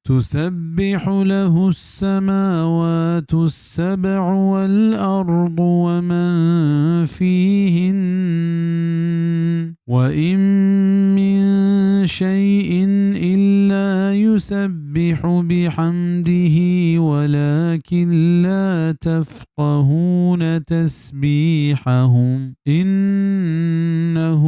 تسبح له السماوات السبع والأرض ومن فيهن وإن من شيء إلا يسبح بحمده ولكن لا تفقهون تسبيحهم إنه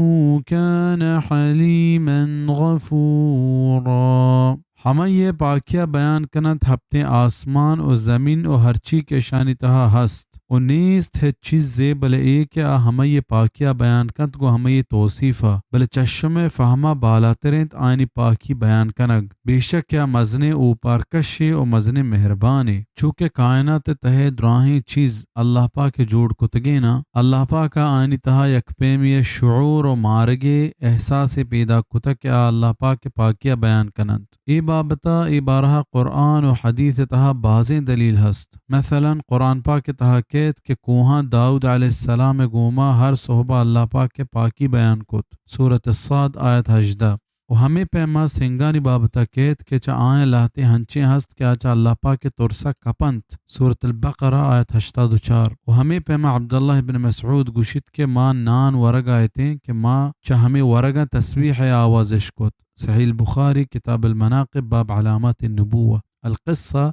كان حليما غفورا. हम ये पाकिया बयान कनत हफ्ते आसमान और ज़मीन और हरची के शानी तहा हस्त और नीस्त है चीज़े बले एक या हम ये पाकिया बयान कनत को हम ये तौसीफ़ा बले चश्मे फ़हमा बाला तरेंत आनी पाकी बयान कनग बेशक या मज़ने ऊपर कशे और मज़ने मेहरबाने चूँकि कायनात तहे द्राही चीज़ अल्लाह पाक के जोड़ कुतगे ना अल्लाह पाक का आनी तहा यकपेमिय शुऊर और मारगे एहसास पैदा कुतक या अल्लाह पाक के पाकिया बयान कनत ए बाबता ए बारहा कुरान और हदीस तहा बाज़ें दलील हस्त मसलन कुरान पाक के तहा कहत के कोहा दाऊद अलैहिस्सलाम गोमा हर सोहबा अल्लाह पाक के पाकी बयान कुत सूरत साद आयत 18 और हमें पैमा सिंगानी बाबता कहत के चा आए लाते हंचे हस्त क्या चा अल्लाह पाक के तुरसा कपंत सूरत अल-बक़रा आयत 84 और हमें पैमा अब्दुल्लाह इब्न मसऊद गुशित के माँ नान वरग आयते के माँ चा हमें वरगा तस्बीह आवाज़ कुत सहीह बुखारी किताब अल-मनाक़िब बाब अलामात अन्नुबुव्वा अल-क़िस्सा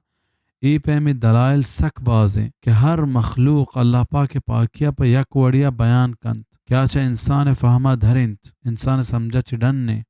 ए पे में दलाइल सक बाज़ें कि हर मखलूक अल्लाह पाक के पाकिया पर यक वड़िया बयान कंत क्या चा इंसान फ़हमा धरिंत इंसान समझा चिडन्ने